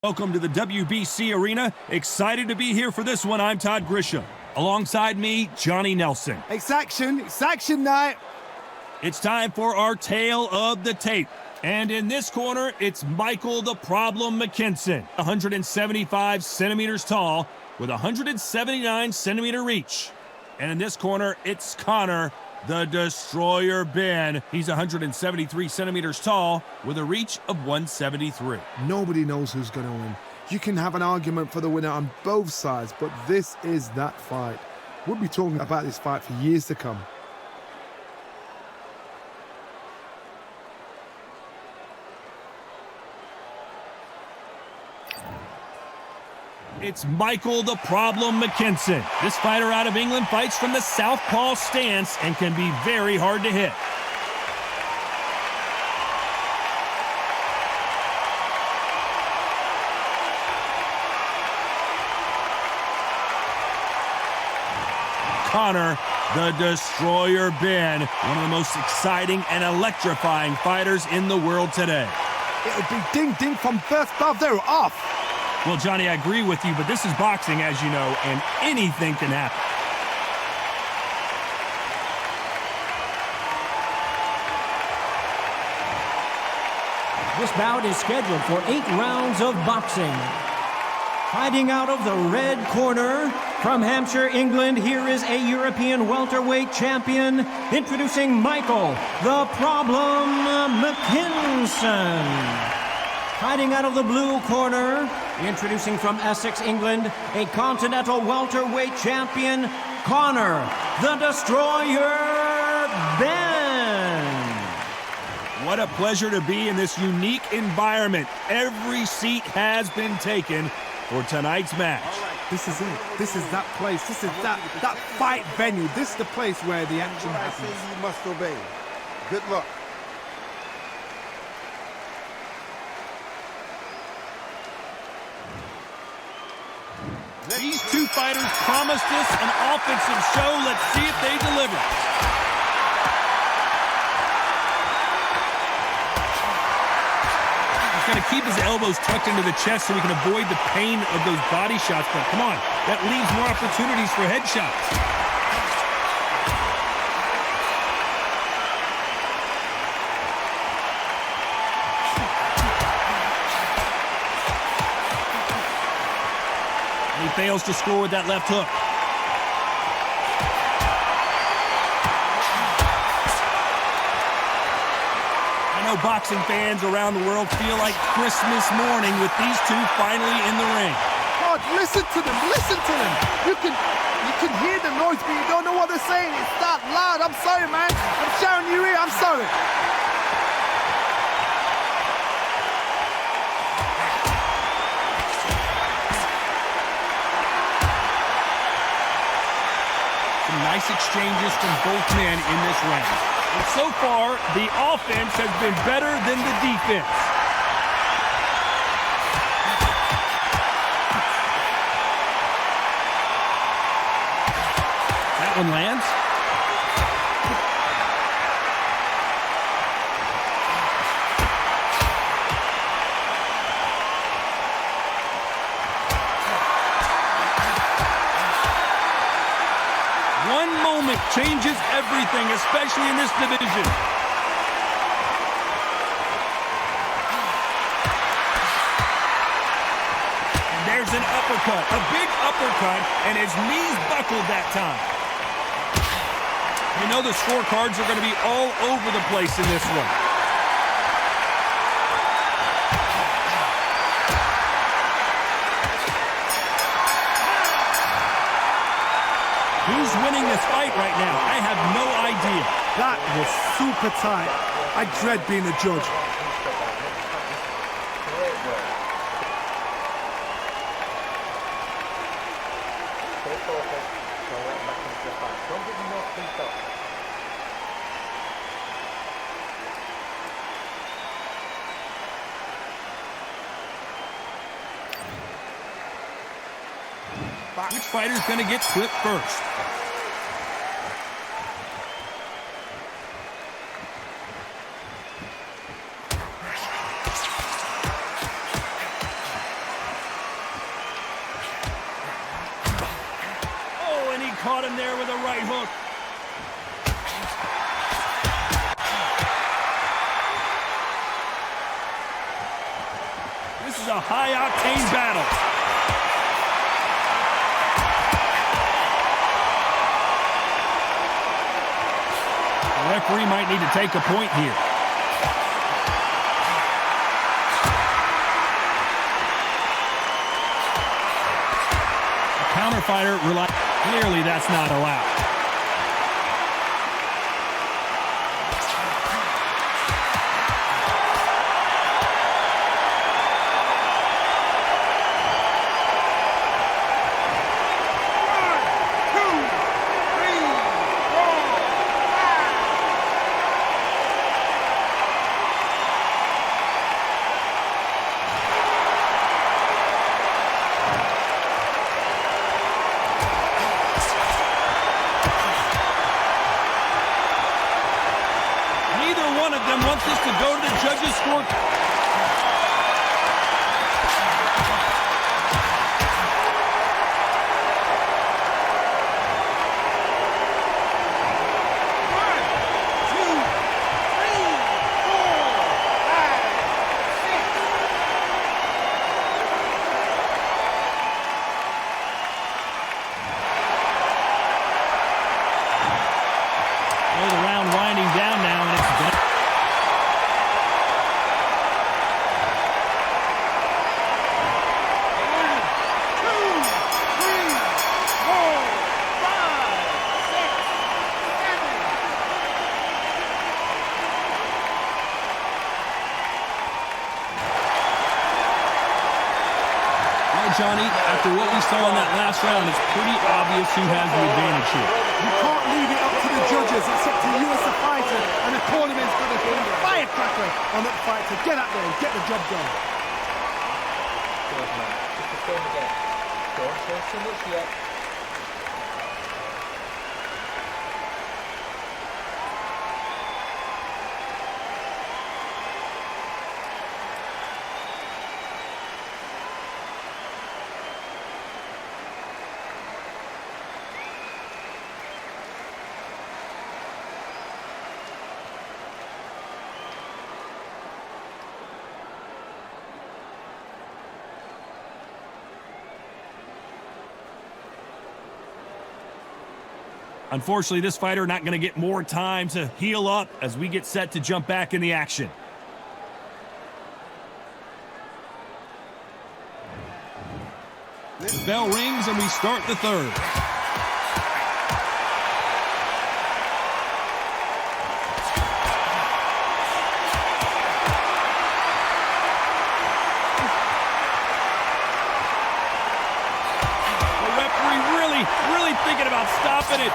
Welcome to the WBC Arena. Excited to be here for this one. I'm Todd Grisham. Alongside me, Johnny Nelson. It's action night. It's time for our tale of the tape. And in this corner, it's Michael the Problem McKinson, 175 centimeters tall with 179 centimeter reach. And in this corner, it's Connor the Destroyer Ben. He's 173 centimeters tall with a reach of 173. Nobody knows who's going to win. You can have an argument for the winner on both sides, but this is that fight. We'll be talking about this fight for years to come. It's Michael the Problem McKinson. This fighter out of England fights from the southpaw stance and can be very hard to hit. Connor the Destroyer Ben, one of the most exciting and electrifying fighters in the world today. It'll be ding-ding from first bell. They're off. Well, Johnny, I agree with you, but this is boxing, as you know, and anything can happen. This bout is scheduled for 8 rounds of boxing. Fighting out of the red corner, from Hampshire, England, here is a European welterweight champion, introducing Michael the Problem McKinson. Fighting out of the blue corner, introducing from Essex, England, a continental welterweight champion, Connor the Destroyer Ben. What a pleasure to be in this unique environment. Every seat has been taken for tonight's match. This is it. This is that place. This is that fight venue. This is the place where the action happens. You must obey. Good luck. These two fighters promised us an offensive show. Let's see if they deliver. He's going to keep his elbows tucked into the chest so he can avoid the pain of those body shots. But come on, that leaves more opportunities for headshots. He fails to score with that left hook. I know boxing fans around the world feel like Christmas morning with these two finally in the ring. God, listen to them. Listen to them. You can hear the noise, but you don't know what they're saying. It's that loud. I'm sorry, man. I'm shouting you here. I'm sorry. Nice exchanges from both men in this round. And so far, the offense has been better than the defense. That one lands. One moment changes everything, especially in this division. And there's an uppercut, a big uppercut, and his knees buckled that time. You know the scorecards are going to be all over the place in this one. Who's winning this fight right now? I have no idea. That was super tight. I dread being a judge. Which fighter's going to get clipped first? caught him there with a right hook. This is a high-octane battle. The referee might need to take a point here. Counterfighter clearly that's not allowed. Wants this to go to the judges' score. The round winding down now, and it's done. Johnny, after what we saw in that last round, it's pretty obvious who has the advantage here. You can't leave it up to the judges. It's up to you as the fighter, and the tournament's got to be a firecracker on that fight to get out there and get the job done. Good man. Just the same again. Don't show too much yet. Unfortunately, this fighter not going to get more time to heal up as we get set to jump back in the action. The bell rings and we start the third. Really thinking about stopping it.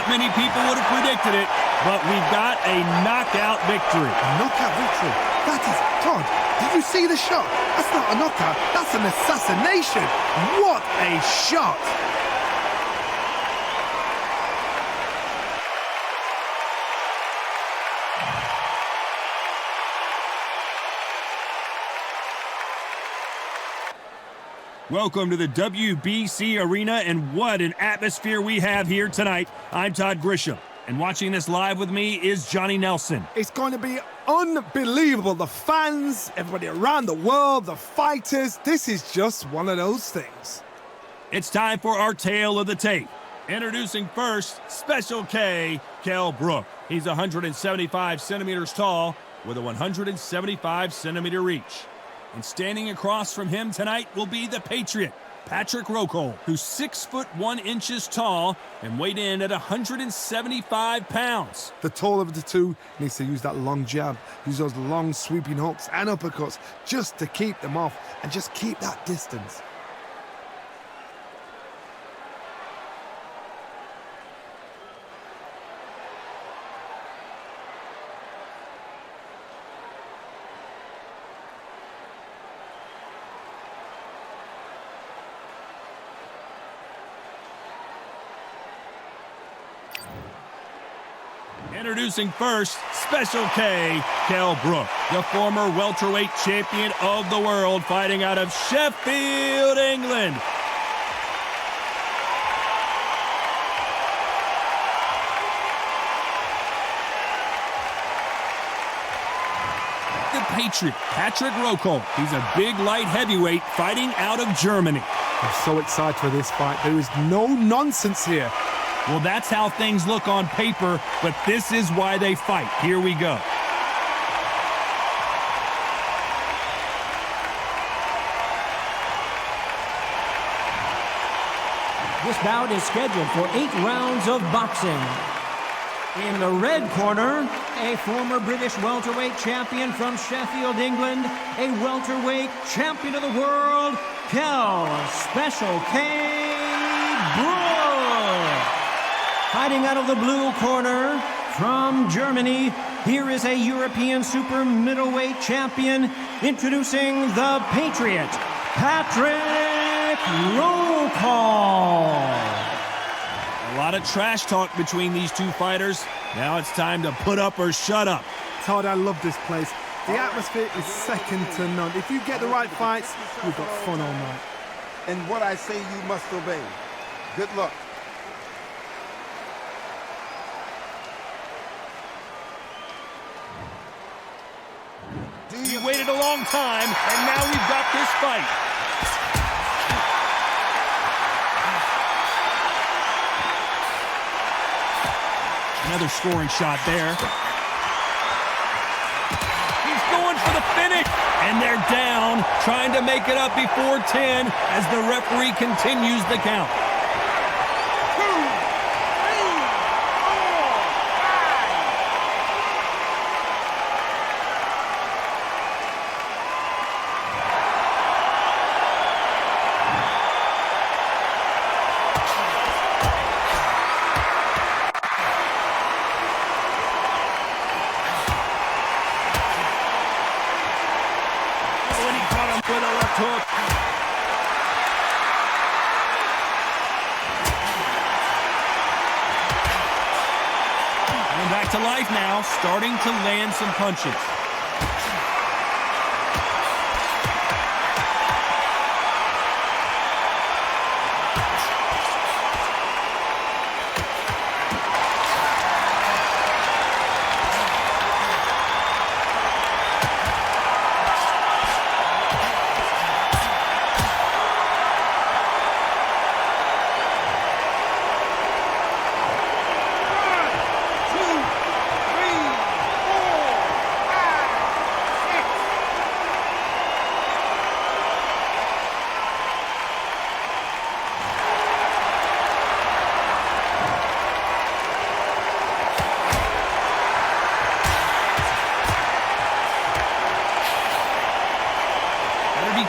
Many people would have predicted it, but we've got a knockout victory. A knockout victory? That is, Todd, did you see the shot? That's not a knockout, that's an assassination. What a shot! Welcome to the WBC Arena, and what an atmosphere we have here tonight. I'm Todd Grisham, and watching this live with me is Johnny Nelson. It's going to be unbelievable. The fans, everybody around the world, the fighters, this is just one of those things. It's time for our tale of the tape. Introducing first, Special K, Kell Brook. He's 175 centimeters tall with a 175-centimeter reach. And standing across from him tonight will be the Patriot, Patrick Rockhold, who's 6'1" tall and weighed in at 175 pounds. The taller of the two needs to use that long jab, use those long sweeping hooks and uppercuts just to keep them off and just keep that distance. Introducing first, Special K, Kell Brook, the former welterweight champion of the world, fighting out of Sheffield, England. The Patriot, Patrick Rokolt. He's a big light heavyweight fighting out of Germany. I'm so excited for this fight. There is no nonsense here. Well, that's how things look on paper, but this is why they fight. Here we go. This bout is scheduled for 8 rounds of boxing. In the red corner, a former British welterweight champion from Sheffield, England, a welterweight champion of the world, Kell Special K Brook. Fighting out of the blue corner from Germany, here is a European super middleweight champion, introducing the Patriot, Patrick Rokolt. A lot of trash talk between these two fighters. Now it's time to put up or shut up. Todd, I love this place. The atmosphere is second to none. If you get the right fights, we've got fun all night. And what I say you must obey. Good luck. We waited a long time, and now we've got this fight. Another scoring shot there. He's going for the finish. And they're down, trying to make it up before 10 as the referee continues the count. 2, 3, 4, When he caught him with a left hook. Coming back to life now, starting to land some punches.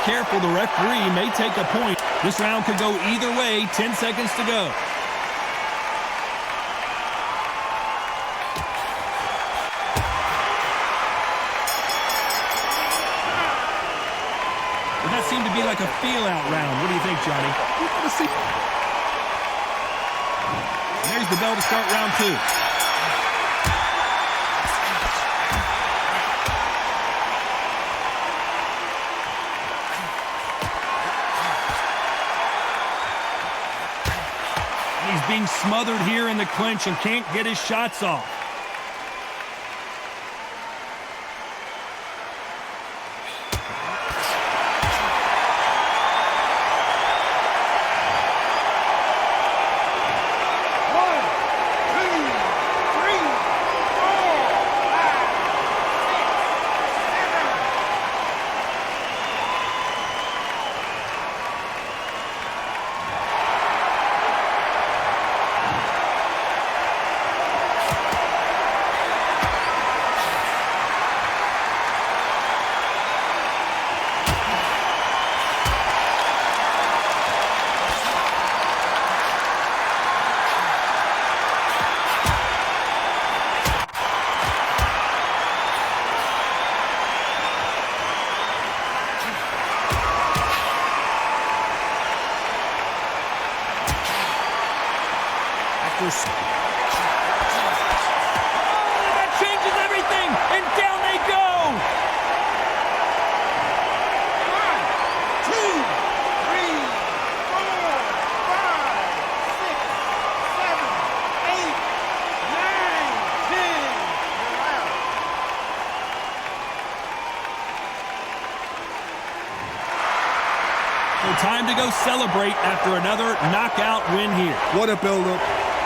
Careful, the referee may take a point. This round could go either way. 10 seconds to go. Well, that seemed to be like a feel-out round. What do you think, Johnny? There's the bell to start round 2. He's being smothered here in the clinch and can't get his shots off. So time to go celebrate after another knockout win here. What a build-up.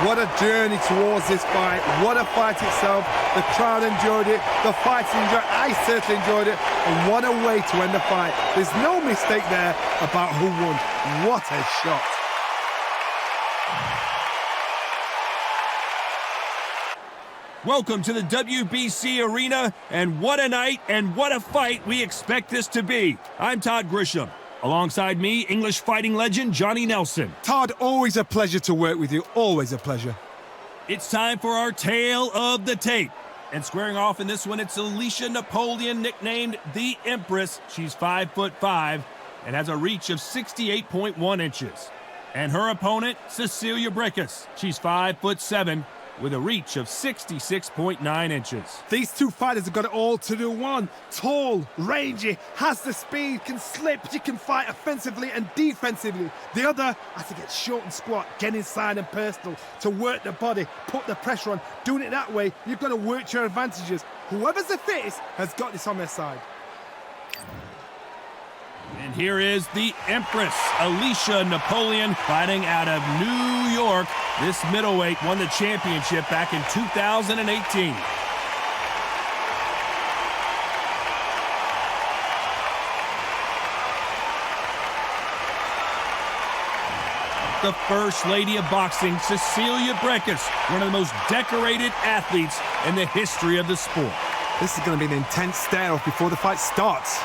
What a journey towards this fight. What a fight itself. The crowd enjoyed it. The fighters enjoyed it. I certainly enjoyed it. And what a way to end the fight. There's no mistake there about who won. What a shot. Welcome to the WBC arena, and what a night and what a fight we expect this to be. I'm Todd Grisham. Alongside me, English fighting legend Johnny Nelson. Todd, always a pleasure to work with you. Always a pleasure. It's time for our tale of the tape. And squaring off in this one, it's Alicia Napoleon, nicknamed the Empress. She's 5'5" and has a reach of 68.1 inches. And her opponent, Cecilia Brækhus. She's 5'7" with a reach of 66.9 inches. These two fighters have got it all to do. One, tall, rangy, has the speed, can slip, you can fight offensively and defensively. The other has to get short and squat, get inside and personal, to work the body, put the pressure on. Doing it that way, you've got to work your advantages. Whoever's the fittest has got this on their side. And here is the Empress, Alicia Napoleon, fighting out of New York. This middleweight won the championship back in 2018. The First Lady of Boxing, Cecilia Brækhus, one of the most decorated athletes in the history of the sport. This is going to be an intense stare-off before the fight starts.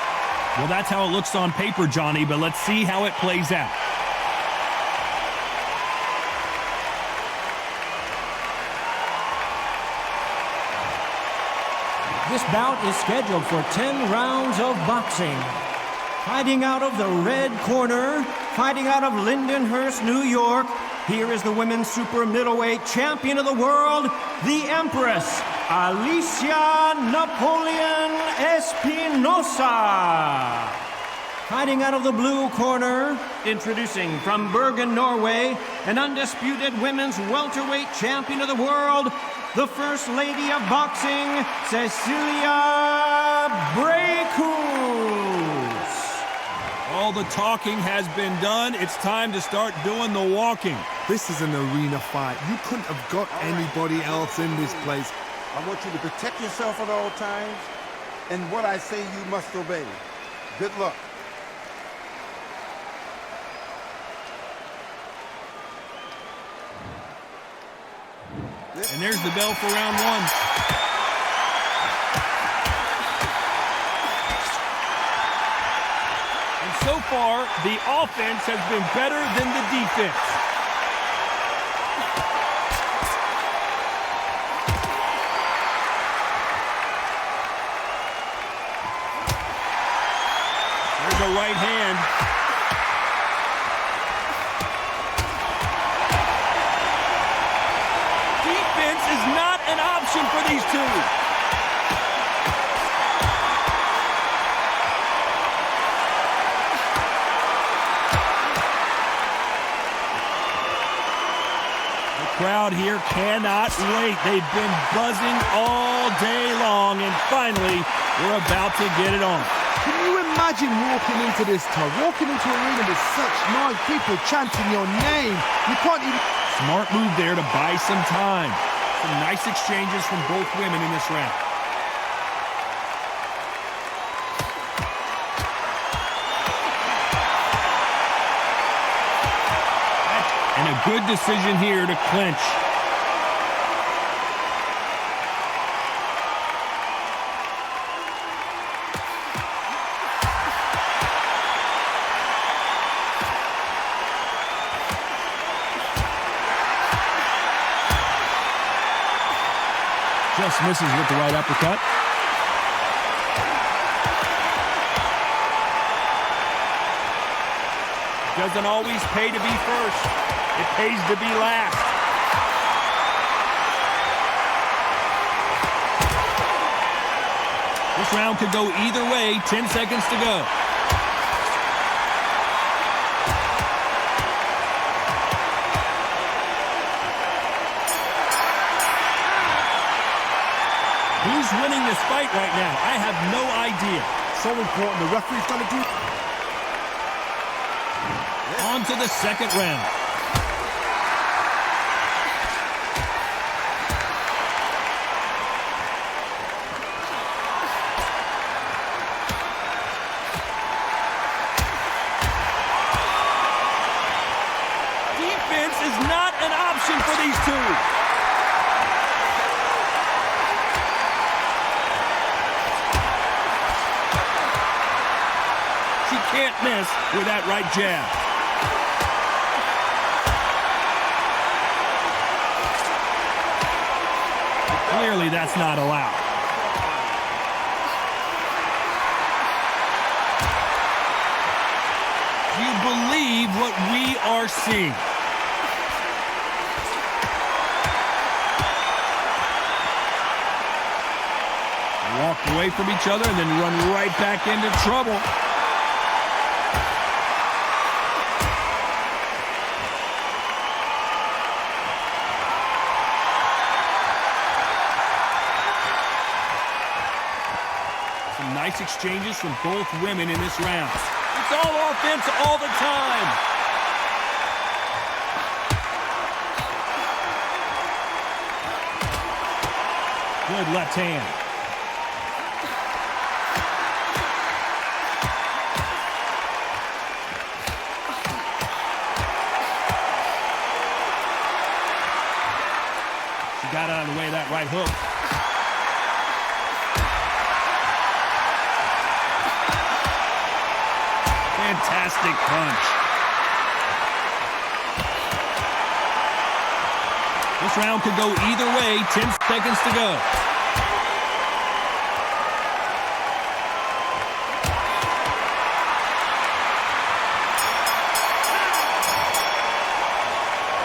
Well, that's how it looks on paper, Johnny, but let's see how it plays out. This bout is scheduled for 10 rounds of boxing. Fighting out of the red corner, fighting out of Lindenhurst, New York, here is the women's super middleweight champion of the world, the Empress, Alicia Napoleon Espinosa. Fighting out of the blue corner, introducing from Bergen, Norway, an undisputed women's welterweight champion of the world, the First Lady of Boxing, Cecilia Brækhus. All the talking has been done. It's time to start doing the walking. This is an arena fight. You couldn't have got anybody else in this place. I want you to protect yourself at all times, and what I say you must obey. Good luck. And there's the bell for round one. And so far, the offense has been better than the defense. There's a right hand. Defense is not an option for these two. The crowd here cannot wait. They've been buzzing all day long, and finally, we're about to get it on. Can you imagine walking into this, Todd? Walking into an arena with such noise, people chanting your name. You can't even... Smart move there to buy some time. Some nice exchanges from both women in this round. And a good decision here to clinch. Just misses with the right uppercut. Doesn't always pay to be first. It pays to be last. This round could go either way. 10 seconds to go. Who's winning this fight right now? I have no idea. So important. The referee's got to do... On to the second round. Defense is not an option for these two. She can't miss with that right jab. Clearly, that's not allowed. Do you believe what we are seeing? Walk away from each other and then run right back into trouble. Some nice exchanges from both women in this round. It's all offense all the time. Good left hand. She got out of the way of that right hook. Fantastic punch. This round could go either way. 10 seconds to go.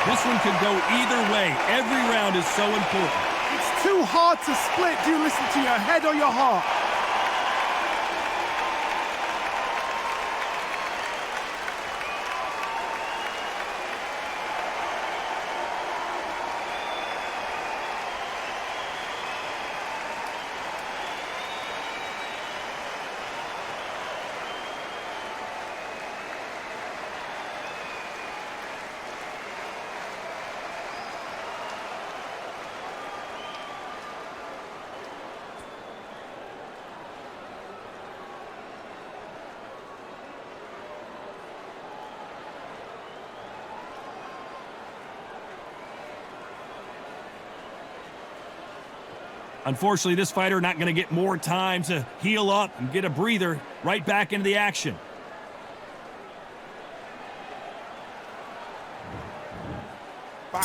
This one could go either way. Every round is so important. It's too hard to split. Do you listen to your head or your heart? Unfortunately, this fighter not going to get more time to heal up and get a breather. Right back into the action.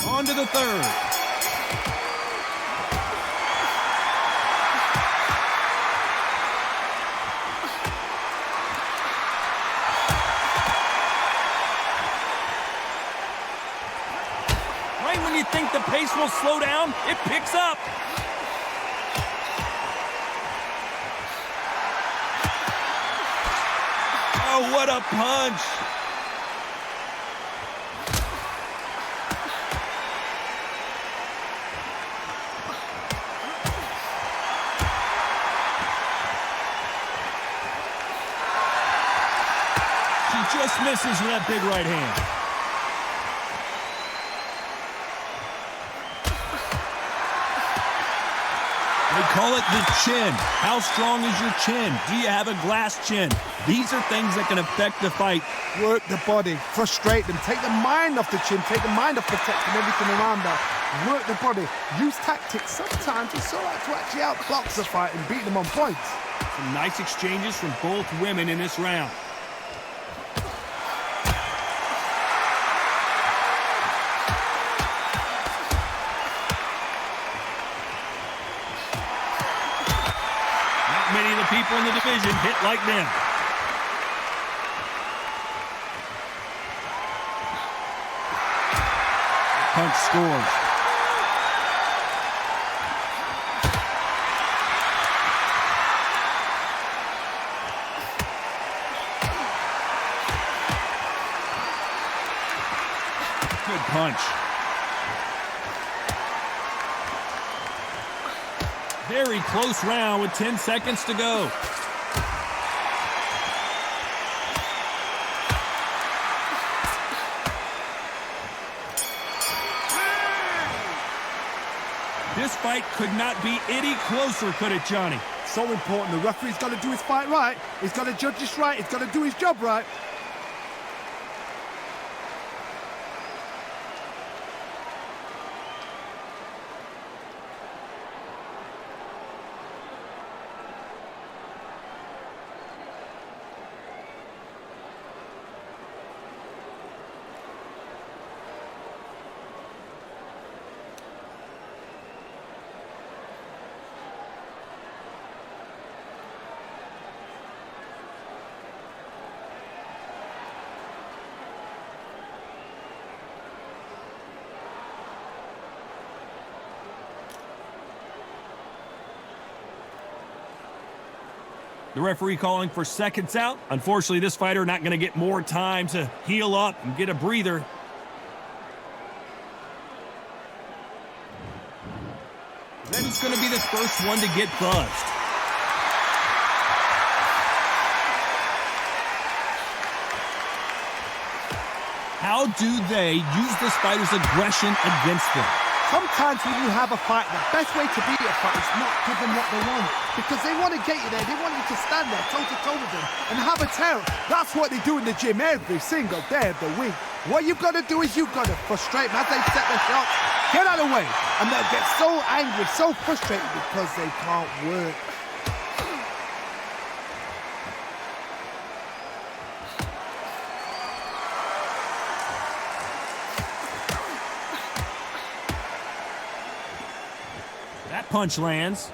On to the third. Right when you think the pace will slow down, it picks up. Oh, what a punch. She just misses with that big right hand. They call it the chin. How strong is your chin? Do you have a glass chin? These are things that can affect the fight. Work the body, frustrate them, take the mind off the chin, take the mind off protecting everything around that. Work the body, use tactics. Sometimes it's all right to actually outbox the fight and beat them on points. Some nice exchanges from both women in this round. Many of the people in the division hit like them. Punch scores. Good punch. Very close round with 10 seconds to go. This fight could not be any closer, could it, Johnny? So important. The referee's got to do his fight right. He's got to judge this right. He's got to do his job right. The referee calling for seconds out. Unfortunately, this fighter not going to get more time to heal up and get a breather. Then it's going to be the first one to get buzzed. How do they use this fighter's aggression against them? Sometimes when you have a fight, the best way to beat a fight is not give them what they want. Because they want to get you there. They want you to stand there toe-to-toe with them and have a tear. That's what they do in the gym every single day of the week. What you've got to do is you've got to frustrate them as they set their shots. Get out of the way. And they'll get so angry, so frustrated because they can't work. That punch lands.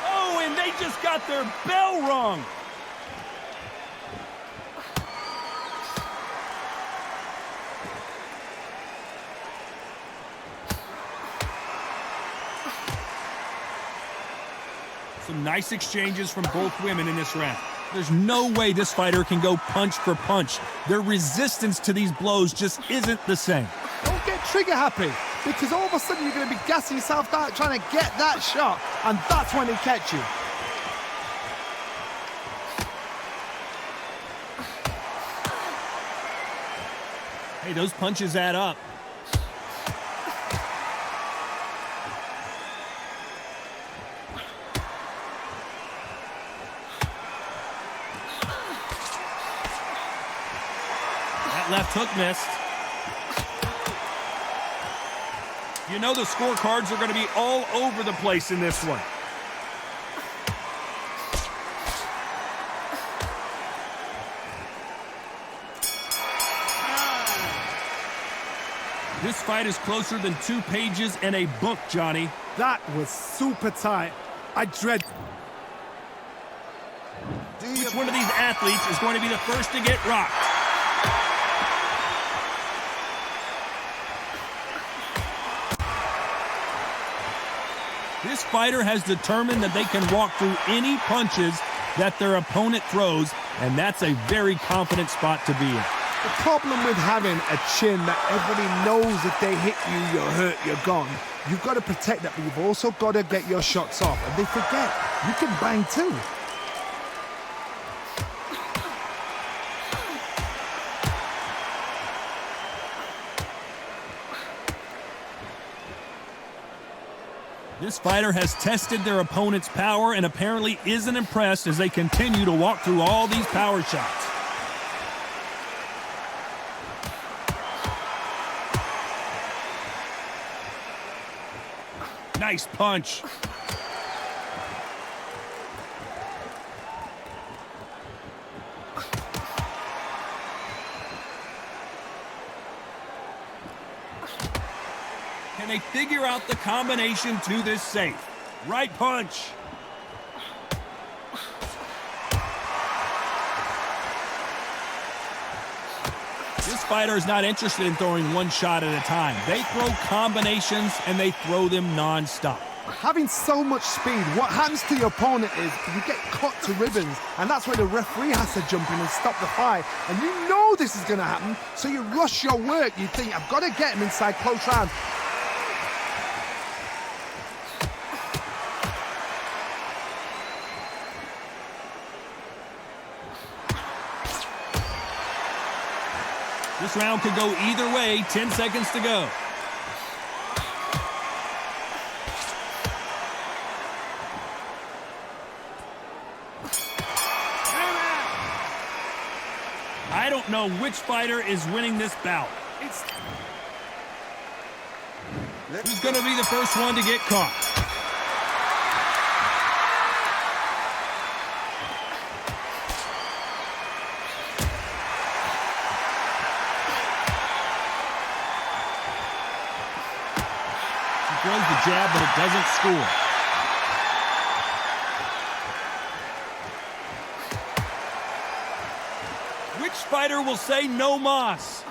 Oh, and they just got their bell rung. Some nice exchanges from both women in this round. There's no way this fighter can go punch for punch. Their resistance to these blows just isn't the same. Don't get trigger happy, because all of a sudden you're going to be gassing yourself out trying to get that shot, and that's when they catch you. Hey, those punches add up. Left hook missed. You know the scorecards are going to be all over the place in this one. This fight is closer than 2 pages in a book, Johnny. That was super tight. I dread... Which one of these athletes is going to be the first to get rocked? This fighter has determined that they can walk through any punches that their opponent throws, and that's a very confident spot to be in. The problem with having a chin that everybody knows if they hit you, you're hurt, you're gone. You've got to protect that, but you've also got to get your shots off. And they forget, you can bang too. This fighter has tested their opponent's power and apparently isn't impressed as they continue to walk through all these power shots. Nice punch. Can they figure out the combination to this safe? Right punch. This fighter is not interested in throwing one shot at a time. They throw combinations and they throw them non-stop. Having so much speed, what happens to your opponent is you get cut to ribbons, and that's where the referee has to jump in and stop the fight. And you know this is going to happen, so you rush your work. You think, I've got to get him inside close round. This round could go either way. 10 seconds to go. I don't know which fighter is winning this bout. Who's going to be the first one to get caught? She throws the jab, but it doesn't score. Which fighter will say no mas?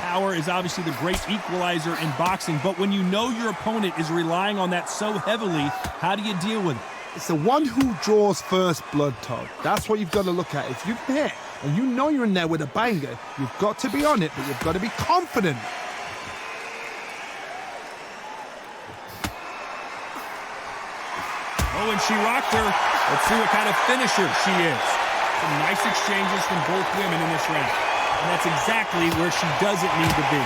Power is obviously the great equalizer in boxing, but when you know your opponent is relying on that so heavily, how do you deal with it? It's the one who draws first blood, Todd. That's what you've got to look at. If you hit and you know you're in there with a banger, you've got to be on it, but you've got to be confident. Oh, and she rocked her. Let's see what kind of finisher she is. Some nice exchanges from both women in this round. And that's exactly where she doesn't need to be.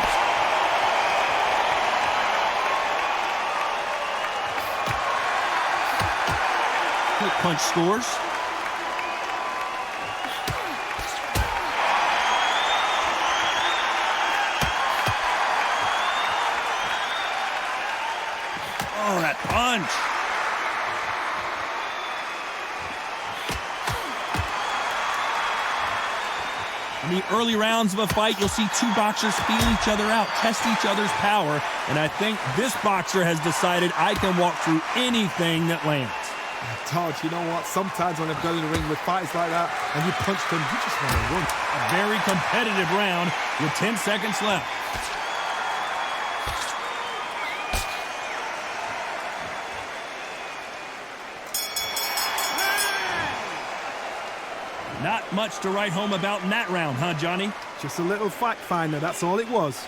Quick punch scores. Oh, that punch. In the early rounds of a fight, you'll see two boxers feel each other out, test each other's power, and I think this boxer has decided I can walk through anything that lands. Todd, you know what? Sometimes when I've gone in the ring with fighters like that and you punch them, you just want to run. A very competitive round with 10 seconds left. Not much to write home about in that round, huh, Johnny? Just a little fact finder, that's all it was.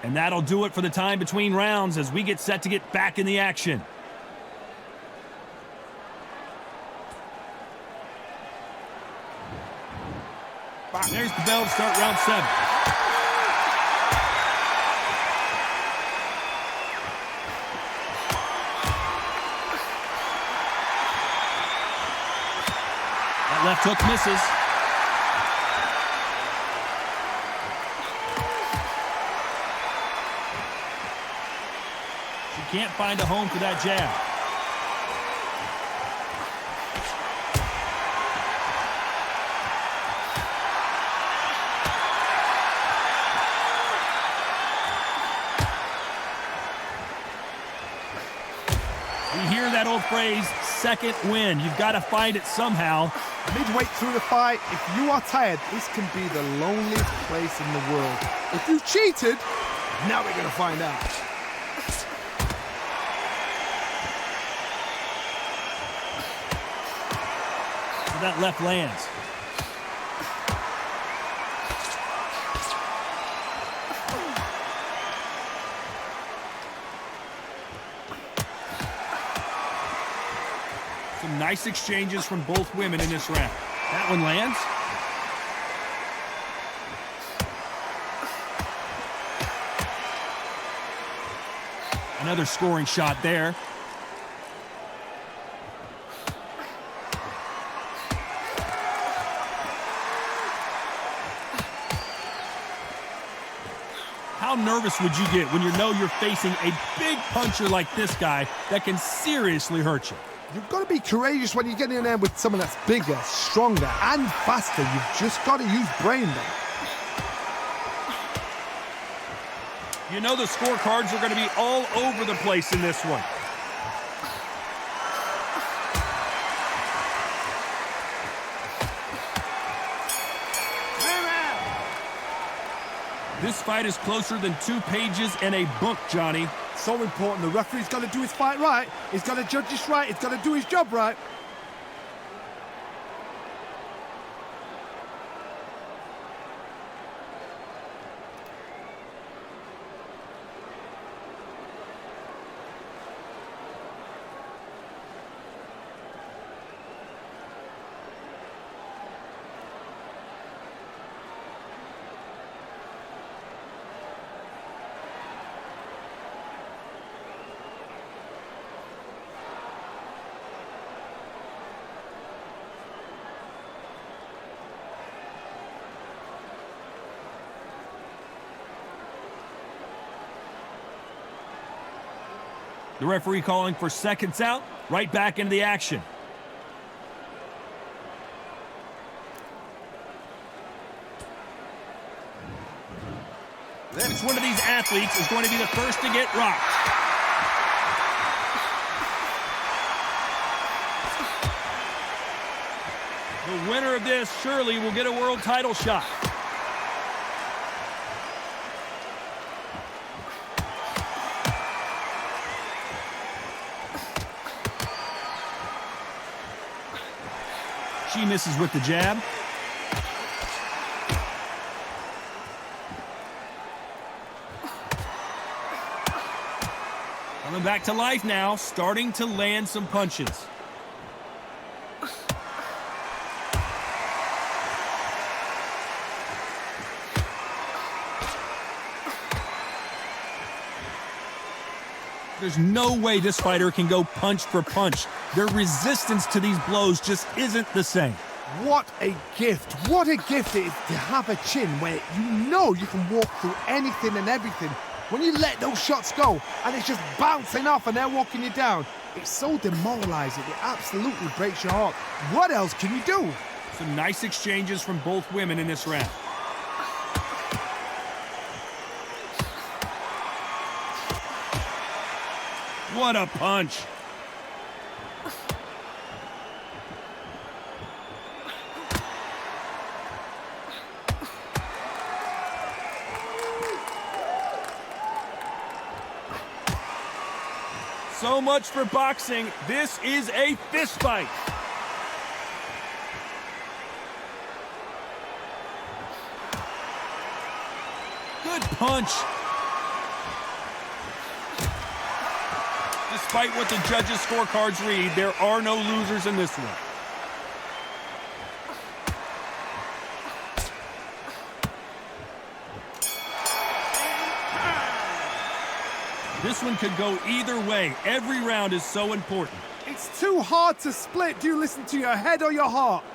And that'll do it for the time between rounds as we get set to get back in the action. There's the bell to start round 7. That left hook misses. Can't find a home for that jab. We hear that old phrase, second win. You've got to find it somehow. Midway through the fight, if you are tired, this can be the loneliest place in the world. If you cheated, now we're going to find out. That left lands. Some nice exchanges from both women in this round. That one lands. Another scoring shot there. How nervous would you get when you know you're facing a big puncher like this guy that can seriously hurt you? You've got to be courageous when you get in there with someone that's bigger, stronger, and faster. You've just got to use brain then. You know the scorecards are going to be all over the place in this one. This fight is closer than 2 pages in a book, Johnny. So important. The referee's got to do his fight right. He's got to judge this right. He's got to do his job right. The referee calling for seconds out, right back into the action. Each one of these athletes is going to be the first to get rocked. The winner of this surely will get a world title shot. She misses with the jab. Coming back to life now, starting to land some punches. There's no way this fighter can go punch for punch. Their resistance to these blows just isn't the same. What a gift. What a gift it is to have a chin where you know you can walk through anything and everything. When you let those shots go and it's just bouncing off and they're walking you down, it's so demoralizing. It absolutely breaks your heart. What else can you do? Some nice exchanges from both women in this round. What a punch. So much for boxing. This is a fist fight. Good punch. Despite what the judges' scorecards read, there are no losers in this one. This one could go either way. Every round is so important. It's too hard to split. Do you listen to your head or your heart?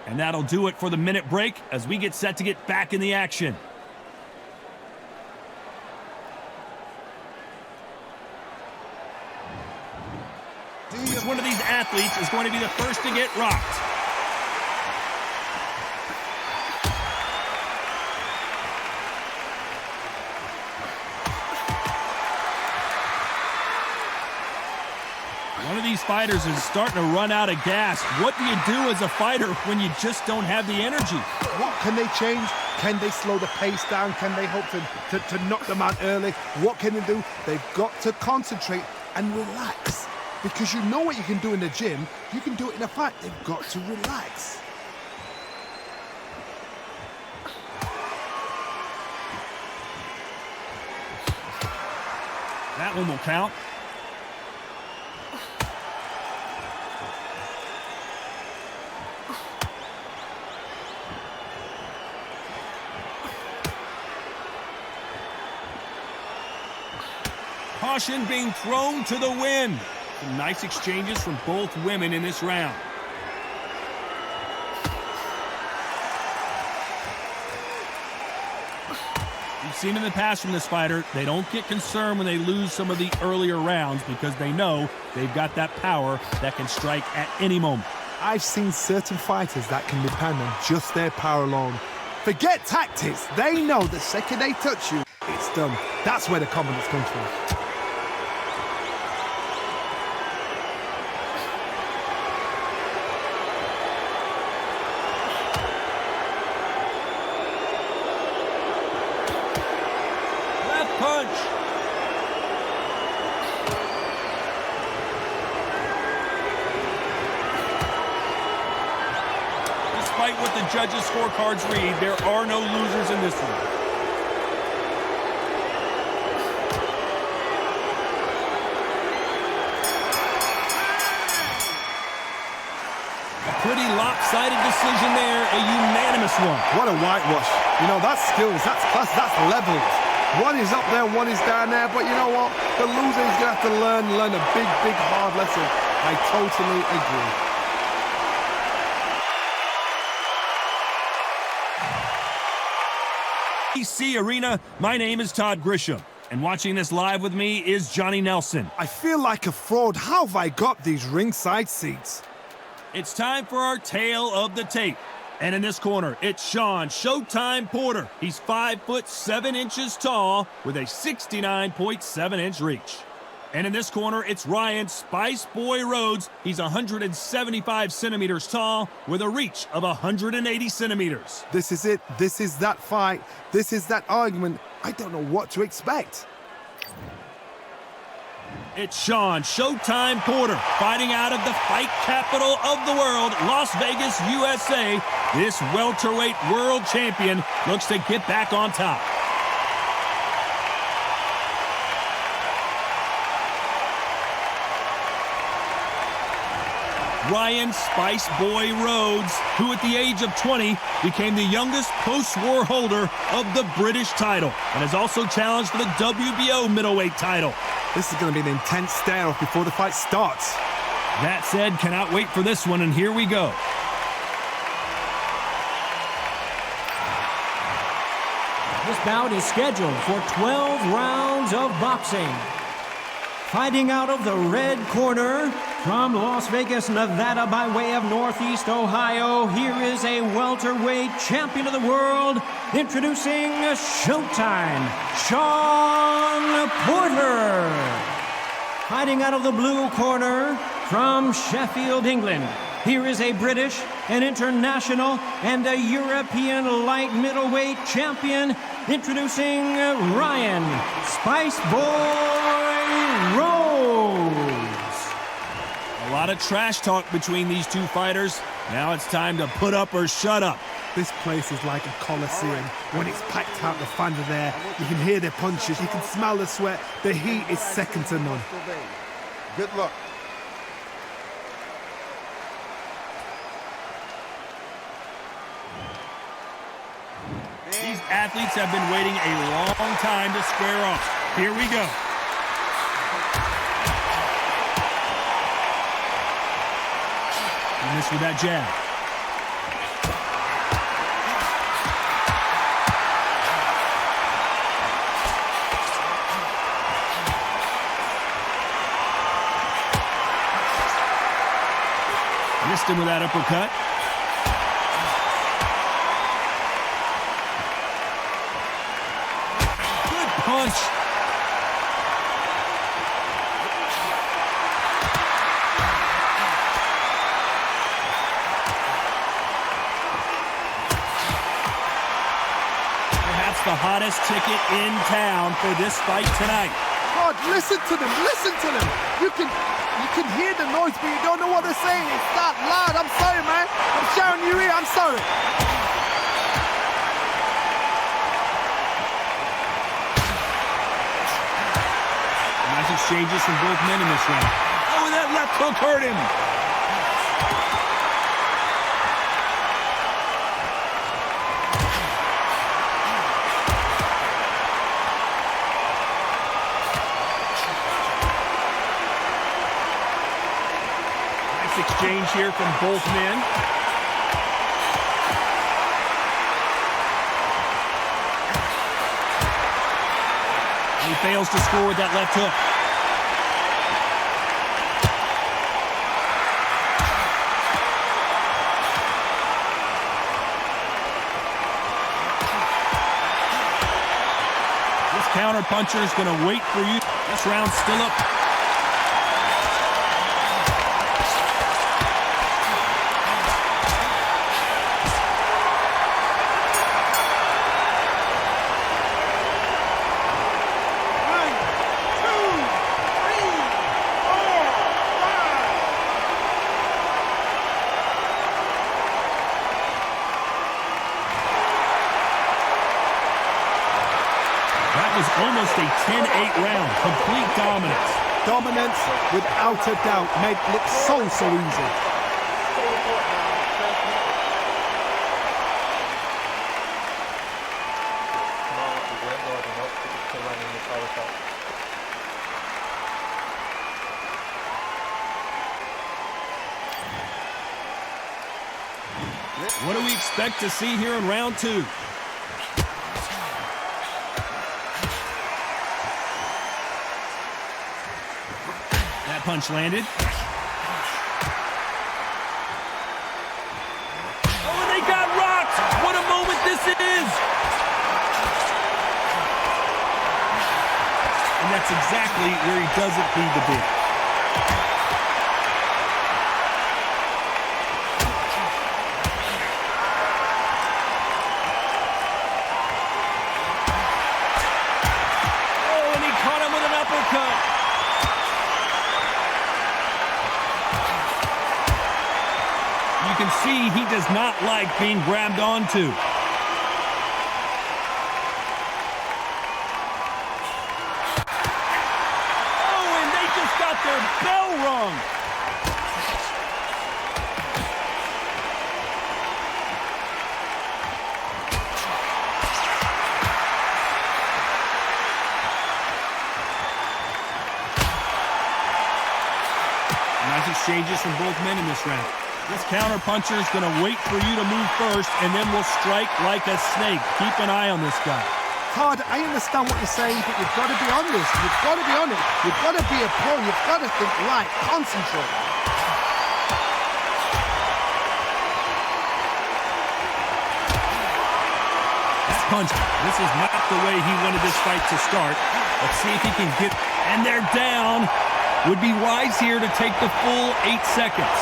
And that'll do it for the minute break as we get set to get back in the action. Which one of these athletes is going to be the first to get rocked? One of these fighters is starting to run out of gas. What do you do as a fighter when you just don't have the energy? What can they change? Can they slow the pace down? Can they hope to knock them out early? What can they do? They've got to concentrate and relax. Because you know what you can do in the gym, you can do it in a fight. They've got to relax. That one will count. Caution being thrown to the wind. Some nice exchanges from both women in this round. We've seen in the past from this fighter, they don't get concerned when they lose some of the earlier rounds because they know they've got that power that can strike at any moment. I've seen certain fighters that can depend on just their power alone. Forget tactics. They know the second they touch you, it's done. That's where the confidence comes from. Punch. Despite what the judges' scorecards read, there are no losers in this one. A pretty lopsided decision there, a unanimous one. What a whitewash. You know, that's skills, that's class, that's levels. One is up there, one is down there, but you know what? The loser is going to have to learn a big, hard lesson. I totally agree. BC Arena, my name is Todd Grisham, and watching this live with me is Johnny Nelson. I feel like a fraud. How have I got these ringside seats? It's time for our tale of the tape. And in this corner, it's Sean Showtime Porter. He's 5'7" tall with a 69.7-inch reach. And in this corner, it's Ryan Spice Boy Rhodes. He's 175 centimeters tall with a reach of 180 centimeters. This is it. This is that fight. This is that argument. I don't know what to expect. It's Sean Showtime Porter fighting out of the fight capital of the world, Las Vegas, USA. This welterweight world champion looks to get back on top. Ryan Spice Boy Rhodes, who at the age of 20 became the youngest post-war holder of the British title and has also challenged for the WBO middleweight title. This is going to be an intense stare-off before the fight starts. That said, cannot wait for this one, and here we go. This bout is scheduled for 12 rounds of boxing. Fighting out of the red corner, from Las Vegas, Nevada, by way of Northeast Ohio, here is a welterweight champion of the world, introducing Showtime, Sean Porter. Fighting out of the blue corner, from Sheffield, England, here is a British, an international, and a European light middleweight champion, introducing Ryan Spice Boy Rhodes. A lot of trash talk between these two fighters. Now it's time to put up or shut up. This place is like a coliseum. When it's packed out, the fans are there. You can hear their punches. You can smell the sweat. The heat is second to none. Good luck. These athletes have been waiting a long time to square off. Here we go. Missed with that jab. Missed him with that uppercut. Good punch. hottest ticket in town for this fight tonight. God, listen to them, listen to them. You can hear the noise, but you don't know what they're saying. It's that loud. I'm sorry, man. I'm shouting you here. I'm sorry. Nice exchanges from both men in this round. Oh, that left hook hurt him. Exchange here from both men. He fails to score with that left hook. This counter puncher is going to wait for you. This round's still up. Almost a 10-8 round. Complete dominance. Dominance, without a doubt, made it look so easy. What do we expect to see here in round two? Punch landed. Oh, and they got rocked! What a moment this is! And that's exactly where he doesn't need to be. Oh, and he caught him with an uppercut. You can see he does not like being grabbed onto. Oh, and they just got their bell rung. Nice exchanges from both men in this round. This counter puncher is going to wait for you to move first and then will strike like a snake. Keep an eye on this guy. Todd, I understand what you're saying, but you've got to be honest. You've got to be honest. You've got to be a pro. You've got to think right. Concentrate. That punch. This is not the way he wanted this fight to start. Let's see if he can get... And they're down. Would be wise here to take the full 8 seconds.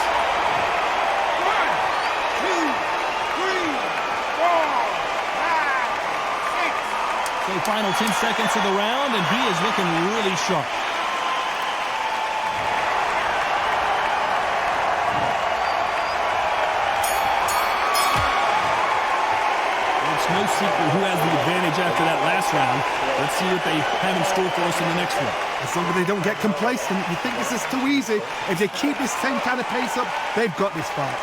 So final 10 seconds of the round, and he is looking really sharp. It's no secret who has the advantage after that last round. Let's see what they have in store for us in the next one. As long as they don't get complacent, you think this is too easy. If they keep this same kind of pace up, they've got this fight.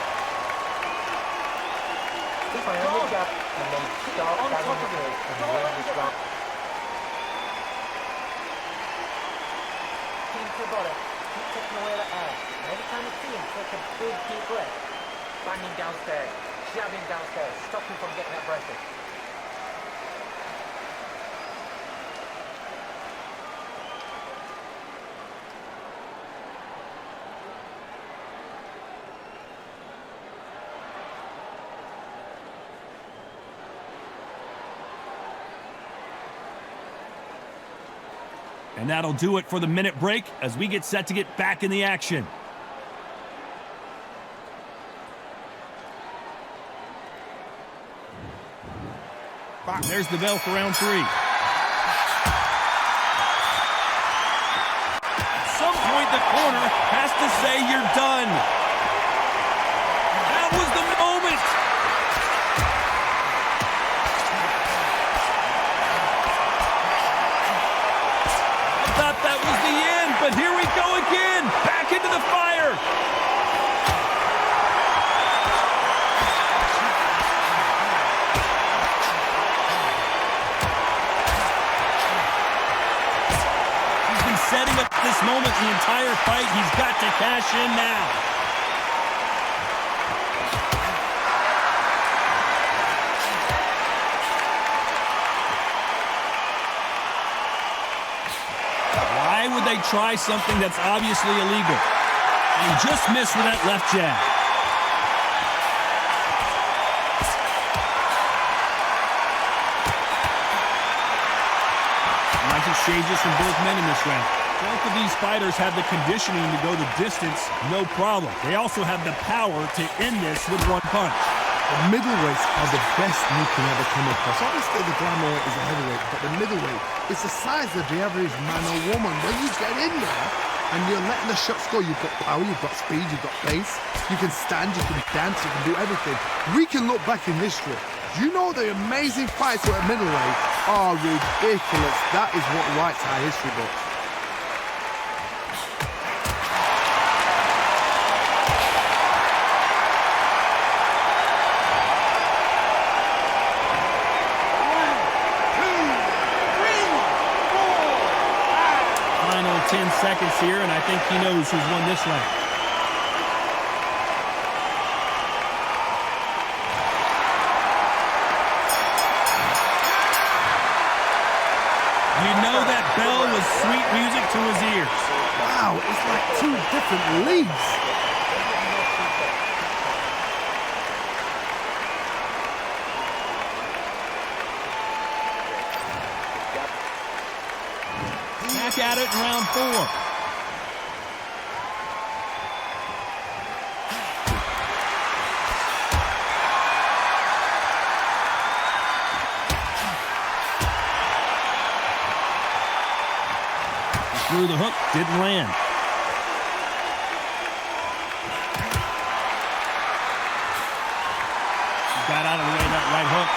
Big deep breath. Banging downstairs, jabbing downstairs, stop him from getting that breath in. And that'll do it for the minute break as we get set to get back in the action. And there's the bell for round 3. At some point, the corner has to say you're done. That was the moment. I thought that was the end, but here we go again. Back into the fire. Setting up this moment the entire fight. He's got to cash in now. Why would they try something that's obviously illegal? And he just missed with that left jab. Nice exchanges from both men in this round. Both of these fighters have the conditioning to go the distance, no problem. They also have the power to end this with one punch. The middleweights are the best you can ever come across. Obviously, the glamour is a heavyweight, but the middleweight is the size of the average man or woman. When you get in there and you're letting the shots go, you've got power, you've got speed, you've got pace, you can stand, you can dance, you can do everything. We can look back in history. You know the amazing fights at middleweight are ridiculous. That is what writes our history book. Final 10 seconds here, and I think he knows who's won this round. You know that bell was sweet music to his ears. Wow, it's like two different leagues. Back at it in round 4. Threw the hook, didn't land. Got out of the way of that right hook.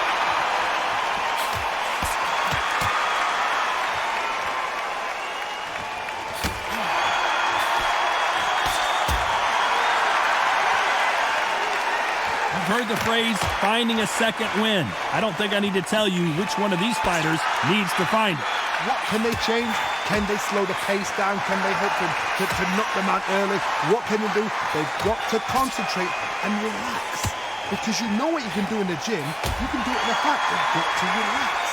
You've heard the phrase, finding a second win. I don't think I need to tell you which one of these fighters needs to find it. What can they change? Can they slow the pace down? Can they hit them to knock them out early? What can they do? They've got to concentrate and relax. Because you know what you can do in the gym, you can do it in the fight. They've got to relax.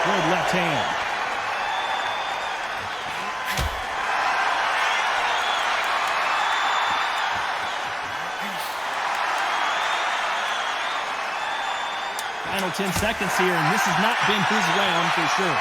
Good left hand. Final 10 seconds here, and this has not been his round for sure.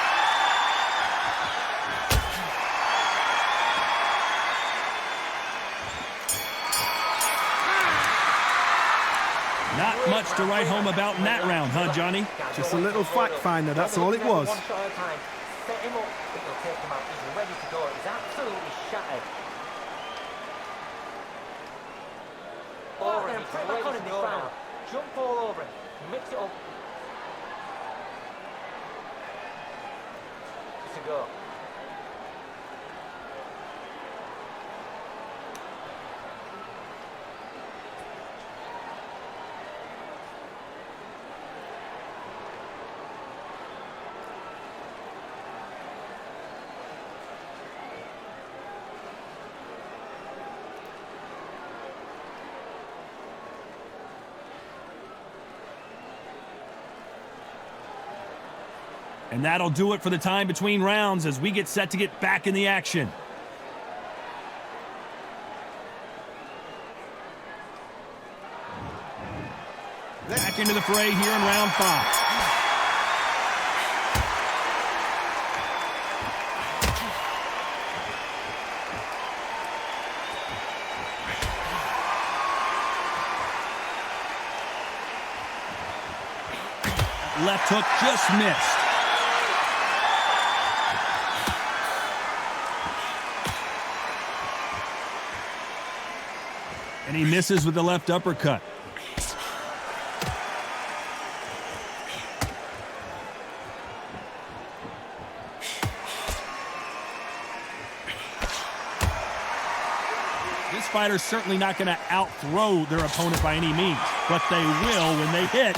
Not much to write home about in that round, huh, Johnny? Just a little fact finder, that's all it was. One shot at a time. Set him up, it'll take him out. He's ready to go. He's absolutely shattered. Over him, he's ready to go now. Jump all over him. Mix it up. To go. And that'll do it for the time between rounds as we get set to get back in the action. Back into the fray here in round 5. Left hook just missed. And he misses with the left uppercut. This fighter's certainly not going to out-throw their opponent by any means, but they will, when they hit,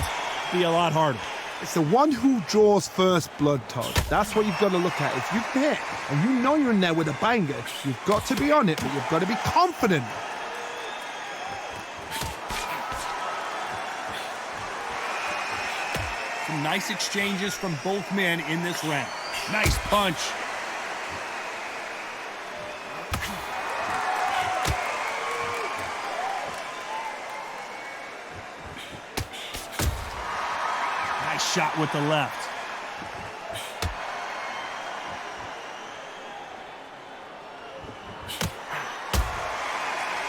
be a lot harder. It's the one who draws first blood, Todd. That's what you've got to look at. If you hit and you know you're in there with a banger, you've got to be on it, but you've got to be confident. Some nice exchanges from both men in this round. Nice punch. Nice shot with the left.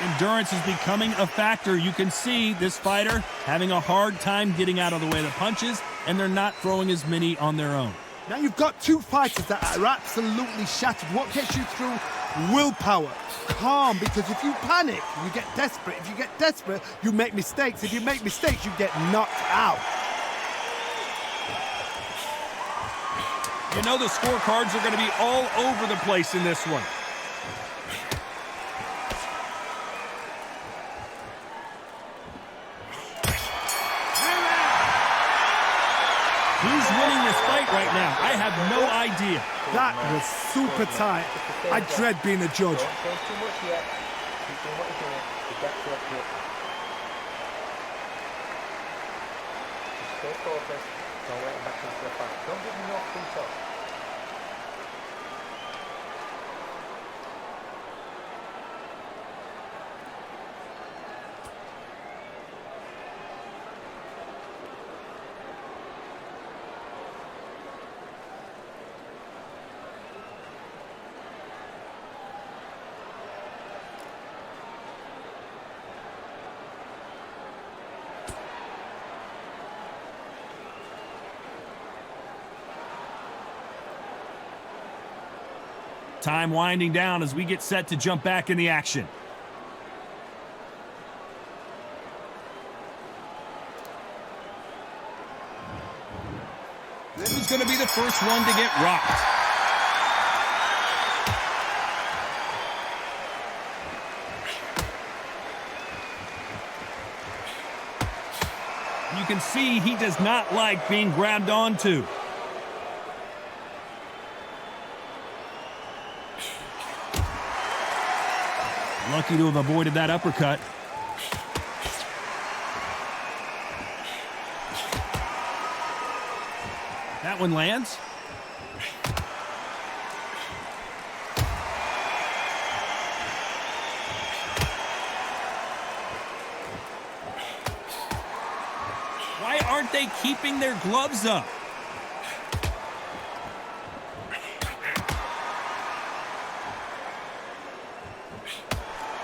Endurance is becoming a factor. You can see this fighter having a hard time getting out of the way of the punches, and they're not throwing as many on their own. Now you've got two fighters that are absolutely shattered. What gets you through? Willpower. Calm, because if you panic, you get desperate. If you get desperate, you make mistakes. If you make mistakes, you get knocked out. You know the scorecards are going to be all over the place in this one. Who's winning this fight right now? I have no idea. That was super tight. I dread being a judge. Don't change too much yet. Keep doing what you're doing. You get to it. Just stay focused. Don't let him back into the fight. Don't give him no free shot. Time winding down as we get set to jump back in the action. This is going to be the first one to get rocked. You can see he does not like being grabbed onto. Lucky to have avoided that uppercut. That one lands. Why aren't they keeping their gloves up?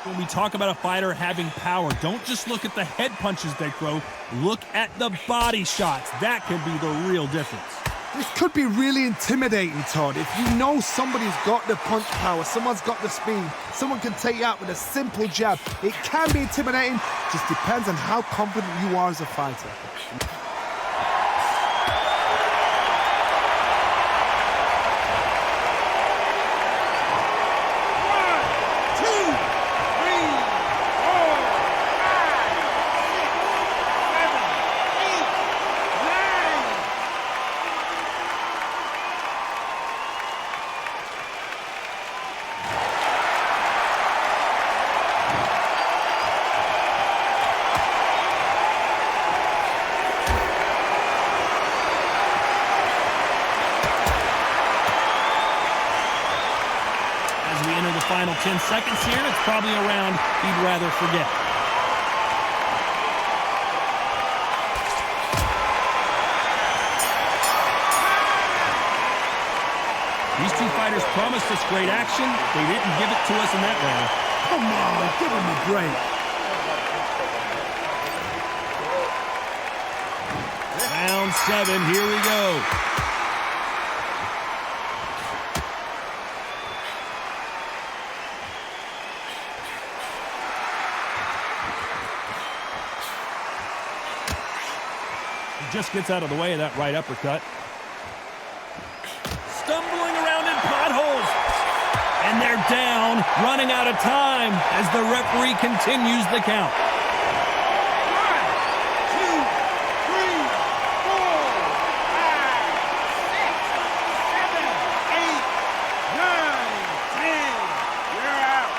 When we talk about a fighter having power, don't just look at the head punches they throw. Look at the body shots. That could be the real difference. This could be really intimidating, Todd. If you know somebody's got the punch power, someone's got the speed, someone can take you out with a simple jab. It can be intimidating. Just depends on how confident you are as a fighter. 10 seconds here. It's probably a round he'd rather forget. These two fighters promised us great action. They didn't give it to us in that round. Come on, give him a break. Round 7, here we go. He just gets out of the way of that right uppercut. Stumbling around in potholes. And they're down, running out of time as the referee continues the count. 1, 2, 3, 4, 5, 6, 7, 8, 9, 10. You're out.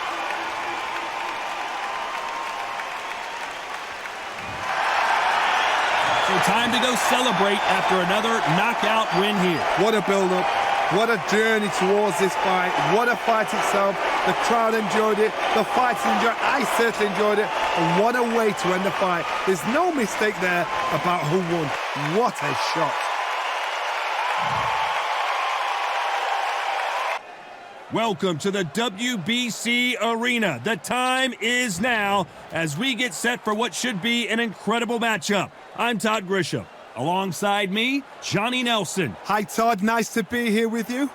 So time to go celebrate after another knockout win here. What a build-up. What a journey towards this fight. What a fight itself. The crowd enjoyed it. The fighters enjoyed it. I certainly enjoyed it. And what a way to end the fight. There's no mistake there about who won. What a shot. Welcome to the WBC Arena. The time is now as we get set for what should be an incredible matchup. I'm Todd Grisham. Alongside me, Johnny Nelson. Hi, Todd. Nice to be here with you.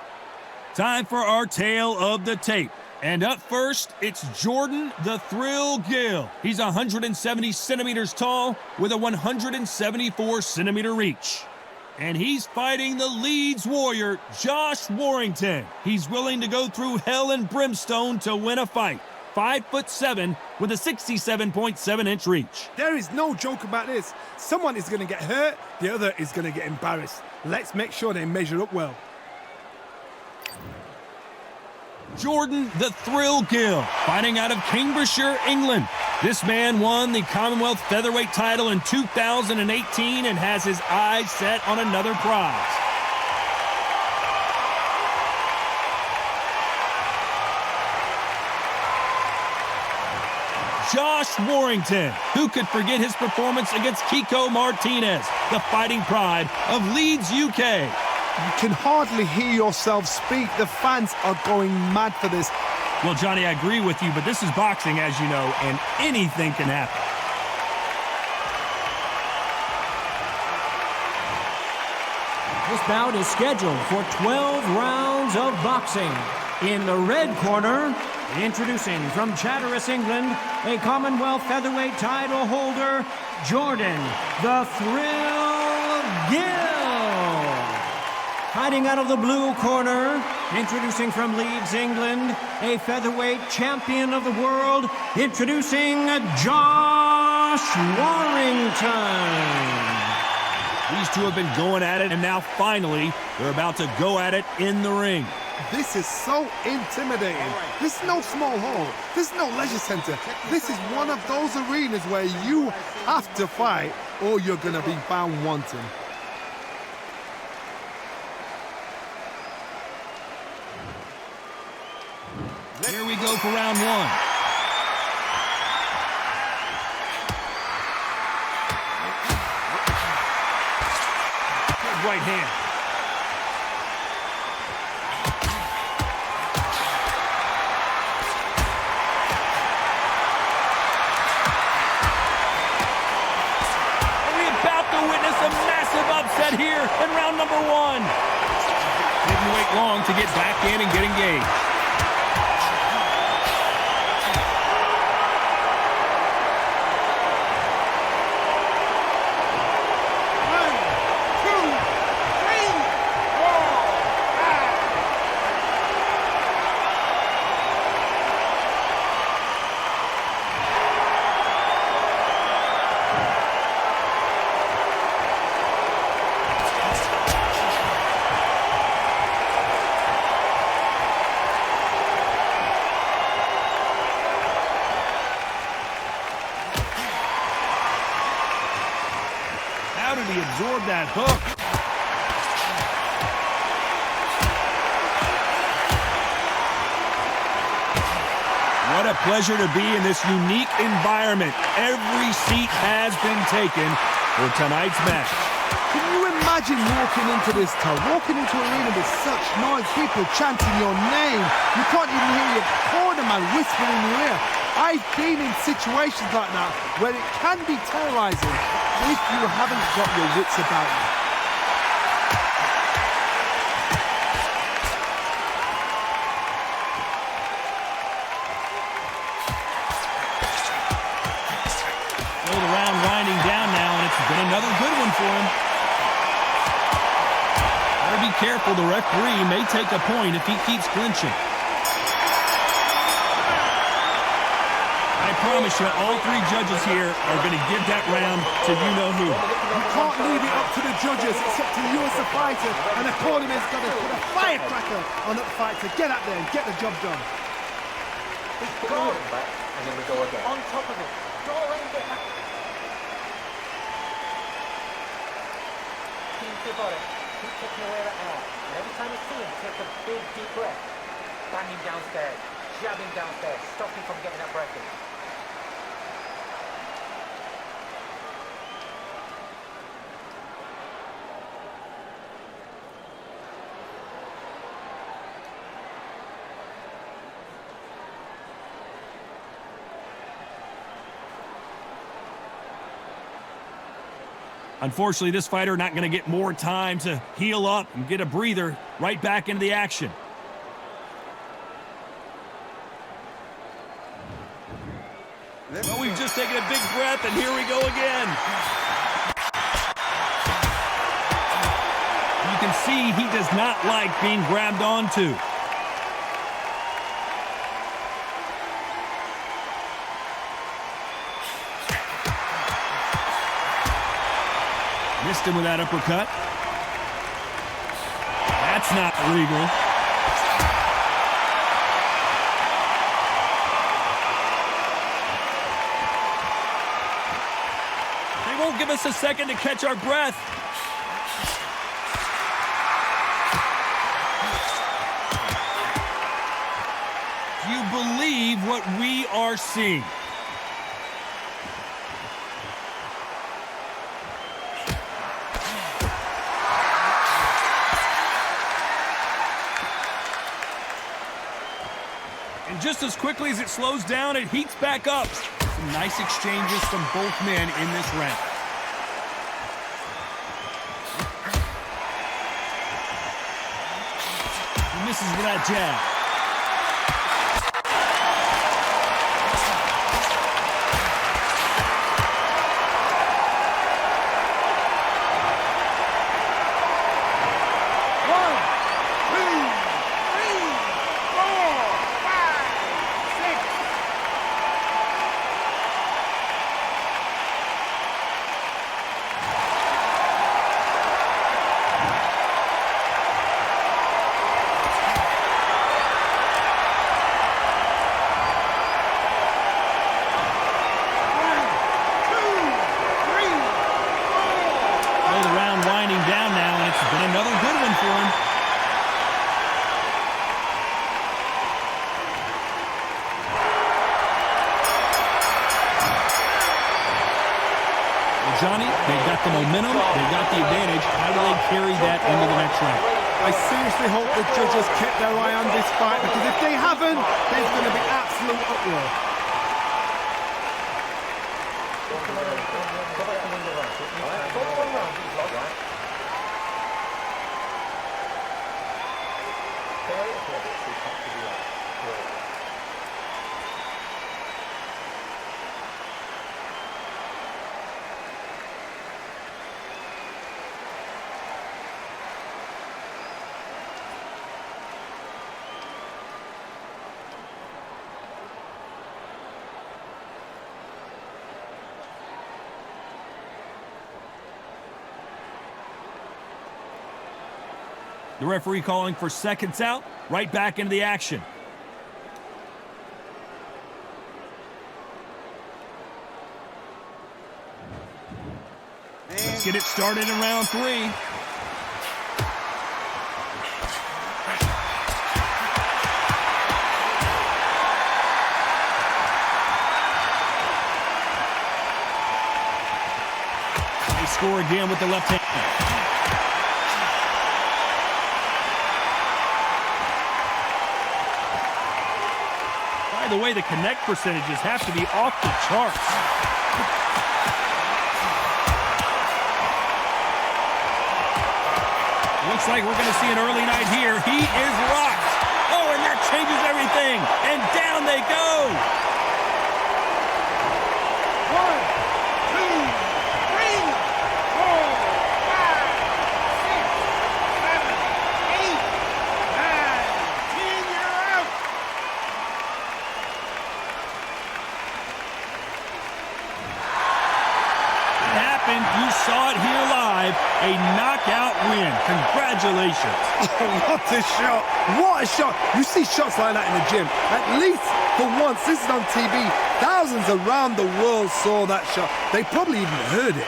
Time for our tale of the tape. And up first, it's Jordan the Thrill Gill. He's 170 centimeters tall with a 174 centimeter reach. And he's fighting the Leeds warrior, Josh Warrington. He's willing to go through hell and brimstone to win a fight. 5'7" with a 67.7-inch reach. There is no joke about this. Someone is going to get hurt, the other is going to get embarrassed. Let's make sure they measure up well. Jordan the Thrill Gill, fighting out of Cambridgeshire, England. This man won the Commonwealth Featherweight title in 2018 and has his eyes set on another prize. Josh Warrington, who could forget his performance against Kiko Martinez, the fighting pride of Leeds, UK. You can hardly hear yourself speak. The fans are going mad for this. Well, Johnny, I agree with you, but this is boxing, as you know, and anything can happen. This bout is scheduled for 12 rounds of boxing. In the red corner, introducing from Chatteris, England, a Commonwealth Featherweight title holder, Jordan the Thrill Gill. Fighting out of the blue corner, introducing from Leeds, England, a featherweight champion of the world, introducing Josh Warrington. These two have been going at it, and now finally, they're about to go at it in the ring. This is so intimidating. This is no small hall. This is no leisure center. This is one of those arenas where you have to fight or you're going to be found wanting. Here we go for round 1. Right hand. Are we about to witness a massive upset here in round number 1? Didn't wait long to get back in and get engaged. How did he absorb that hook? What a pleasure to be in this unique environment. Every seat has been taken for tonight's match. Can you imagine walking into this town, walking into an arena with such noise, people chanting your name? You can't even hear your cornerman whispering in your ear. I've been in situations like that where it can be terrorizing if you haven't got your wits about you. Well, the round winding down now, and it's been another good one for him. Gotta be careful. The referee may take a point if he keeps clinching. I promise you, all three judges here are going to give that round to you-know-who. You can't leave it up to the judges. It's up to you as a fighter, and the cornerman's got to put a firecracker on that fight to get out there and get the job done. Just go back, and then we go again. On top of it. Go away and get back. Keep your body. Keep taking away that air. And every time you see him, take a big, deep breath. Bang him downstairs. Jab him downstairs. Stop him from getting that breath in. Unfortunately, this fighter not going to get more time to heal up and get a breather right back into the action. Well, we've just taken a big breath, and here we go again. You can see he does not like being grabbed onto. Missed him with that uppercut. That's not legal. They won't give us a second to catch our breath. Do you believe what we are seeing? Just as quickly as it slows down, it heats back up. Some nice exchanges from both men in this round. He misses with that jab. Johnny, they've got the momentum, they've got the advantage. How do they carry that into the next round? I seriously hope the judges kept their eye on this fight, because if they haven't, there's going to be absolute uproar. The referee calling for seconds out, right back into the action. Let's get it started in round 3. score again with the left hand. By the way, the connect percentages have to be off the charts. Looks like we're going to see an early night here. He is rocked. Oh, and that changes everything. And down they go. 1, 2, 3, 4, 5, 6, 7, 8, 9, 10, you're out. You saw it here live. A knockout win. Congratulations. Oh, what a shot. What a shot. You see shots like that in the gym. At least for once, this is on TV. Thousands around the world saw that shot. They probably even heard it.